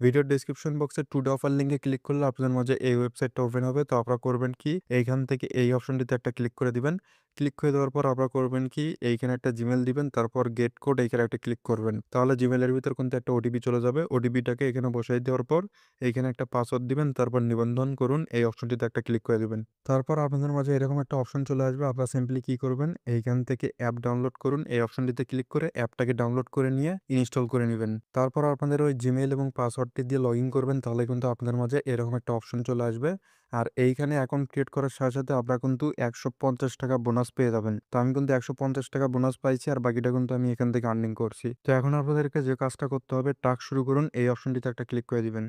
ভিডিওর ডেসক্রিপশন বক্সে today offer লিঙ্কে ক্লিক করলে আপনাদের মাঝে এই ওয়েবসাইটটা ওপেন হবে। তো আপনারা করবেন কি, এইখান থেকে এই অপশনটিতে একটা ক্লিক করে দিবেন। ক্লিক করে দেওয়ার পর আপনারা করবেন কি, এইখানে একটা জিমেল দিবেন, তারপর গেট কোড এইখানে একটা ক্লিক করবেন। তাহলে জিমেলের ভিতর কিন্তু একটা ওটিপি চলে যাবে। ওটিপিটাকে এখানে বসাই দেওয়ার পর এইখানে একটা পাসওয়ার্ড দিবেন, তারপর নিবন্ধন করুন এই অপশনটিতে একটা ক্লিক করে দিবেন। তারপর আপনাদের মাঝে এরকম একটা অপশন চলে আসবে। আপনারা সিম্পলি কি করবেন, এইখান থেকে অ্যাপ ডাউনলোড করুন। এই অপশনটিতে ক্লিক করে অ্যাপটাকে ডাউনলোড করে নিয়ে ইনস্টল করে নেবেন। তারপর আপনাদের ওই জিমেইল এবং পাসওয়ার্ডটি দিয়ে লগইন করবেন। তাহলে কিন্তু আপনাদের মাঝে এরকম একটা অপশন চলে আসবে। আর এইখানে অ্যাকাউন্ট ক্রিয়েট করার সাথে সাথে আপনারা কিন্তু ৳১৫০ বোনাস পেয়ে যাবেন। তো আমি কিন্তু ৳১৫০ বোনাস পাইছি, আর বাকিটা কিন্তু আমি এখান থেকে আর্নিং করছি। তো এখন আপনাদেরকে যে কাজটা করতে হবে, টাস্ক শুরু করুন এই অপশনটিতে একটা ক্লিক করে দিবেন।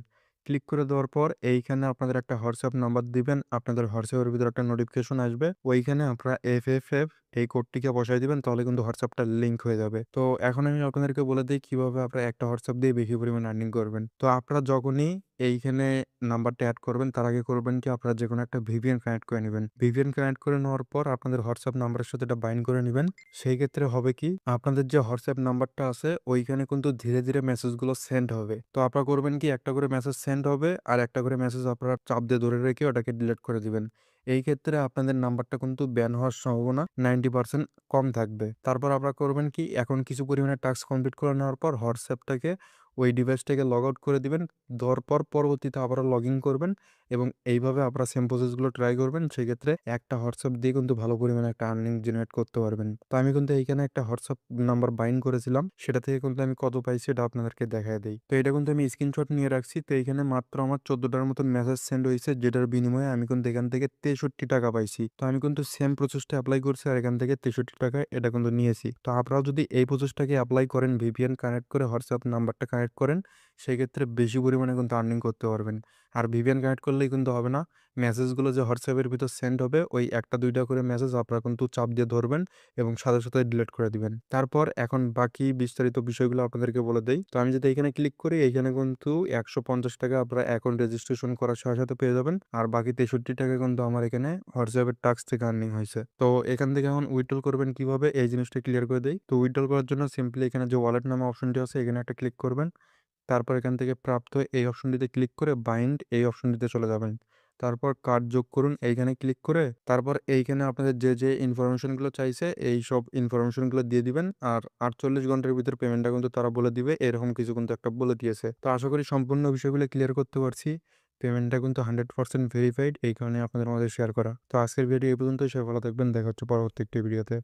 ক্লিক করে দেওয়ার পর এইখানে আপনাদের একটা হোয়াটসঅ্যাপ নাম্বার দিবেন। আপনাদের হোয়াটসঅ্যাপের ভিতরে একটা নোটিফিকেশন আসবে। ওইখানে আপনারা FFF এই কোডটিকে বসায় দিবেন। তাহলে কিন্তু হোয়াটসঅ্যাপটা লিংক হয়ে যাবে। তো এখন আমি আপনাদেরকে বলে দেই কিভাবে আপনারা একটা হোয়াটসঅ্যাপ দিয়ে বেশি পরিমাণে আর্নিং করবেন। তো আপনারা যখনই এইখানে নাম্বারটা এড করবেন, তার আগে করবেন কি, আপনারা যেকোনো একটা VPN কানেক্ট করে নিবেন। VPN কানেক্ট করে নেওয়ার পর আপনাদের হোয়াটসঅ্যাপ নাম্বারের সাথে এটা বাইন্ড করে নিবেন। সেই ক্ষেত্রে হবে কি, আপনাদের যে হোয়াটসঅ্যাপ নাম্বারটা আছে ওইখানে কিন্তু ধীরে ধীরে মেসেজগুলো সেন্ড হবে। তো আপনারা করবেন কি, একটা করে মেসেজ সেন্ড হবে আর একটা করে মেসেজ আপনারা চাপ দিয়ে ধরে রেখে ওটাকে ডিলিট করে দিবেন। এই ক্ষেত্রে আপনাদের নাম্বারটা কিন্তু ব্যান হওয়ার সম্ভাবনা 90% কম থাকবে। তারপর আপনারা করবেন কি, এখন কিছু পরিমাণে টাস্ক কমপ্লিট করে নেওয়ার পর হোয়াটসঅ্যাপটাকে ওই ডিভাইসটাকে লগ আউট করে দিবেন। দেওয়ার পর পরবর্তীতে আবারও লগ ইন করবেন এবং এইভাবে আপনারা সেম প্রসেসগুলো ট্রাই করবেন। সেক্ষেত্রে একটা হোয়াটসঅ্যাপ দিয়ে কিন্তু ভালো পরিমাণে একটা আর্নিং জেনারেট করতে পারবেন। তো আমি কিন্তু এইখানে একটা হোয়াটসঅ্যাপ নাম্বার বাইন্ড করেছিলাম। সেটা থেকে কিন্তু আমি কত পাইছি এটা আপনাদেরকে দেখায় দেই। তো এটা কিন্তু আমি স্ক্রিনশট নিয়ে রাখছি। তো এইখানে মাত্র আমার 14টার মতন মেসেজ সেন্ড হইছে, যেটার বিনিময়ে আমি কিন্তু এখান থেকে ৳63 পাইছি। তো আমি কিন্তু সেম প্রসেসটা এপ্লাই করছি আর এখান থেকে ৳63 এটা কিন্তু নিয়েছি। তো আপনারাও যদি এই প্রসেসটাকে এপ্লাই করেন, VPN কানেক্ট করে হোয়াটসঅ্যাপ নাম্বারটা কানেক্ট করেন, সেক্ষেত্রে বেশি পরিমাণে কিন্তু আর্নিং করতে পারবেন। আর VPN কানেক্ট করলেই কিন্তু হবে না। মেসেজগুলো যে হোয়াটসঅ্যাপের ভিতর সেন্ড হবে, ওই ১টা ২টা করে মেসেজ আপনারা কিন্তু চাপ দিয়ে ধরবেন এবং সাথে সাথে ডিলিট করে দিবেন। তারপর এখন বাকি বিস্তারিত বিষয়গুলো আপনাদেরকে বলে দেই। তো আমি যদি এখানে ক্লিক করি, এইখানে কিন্তু ৳১৫০ আপনারা অ্যাকাউন্ট রেজিস্ট্রেশন করার সাথে সাথে পেয়ে যাবেন। আর বাকি ৳৬৩ কিন্তু আমার এখানে হোয়াটসঅ্যাপের টাস্ক থেকে আর্নিং হইছে। তো এখান থেকে এখন উইথড্রল করবেন কিভাবে, এই জিনিসটা ক্লিয়ার করে দেই। তো উইথড্রল করার জন্য সিম্পলি এখানে যে ওয়ালেট নামে অপশনটি আছে এখানে একটা ক্লিক করবেন। তারপর এখান থেকে প্রাপ্ত এই অপশনটিতে ক্লিক করে বাইন্ড এই অপশনটিতে চলে যাবেন। তারপর কার্ড যোগ করুন এইখানে ক্লিক করে, তারপর এইখানে আপনাদের যে ইনফরমেশনগুলো চাইছে এইসব ইনফরমেশনগুলো দিয়ে দিবেন। আর ৪৮ ঘন্টার ভিতর পেমেন্টটা কিন্তু তারা বলে দিবে, এরকম কিছু কিন্তু একটা বলে দিয়েছে। তো আশা করি সম্পূর্ণ বিষয়গুলো ক্লিয়ার করতে পারছি। পেমেন্টটা কিন্তু 100% ভেরিফাইড, এই কারণে আপনাদের মধ্যে শেয়ার করা। তো আজকের ভিডিও এই পর্যন্তই। সবাই ভালো থাকবেন, দেখা হচ্ছে পরবর্তী একটি ভিডিওতে।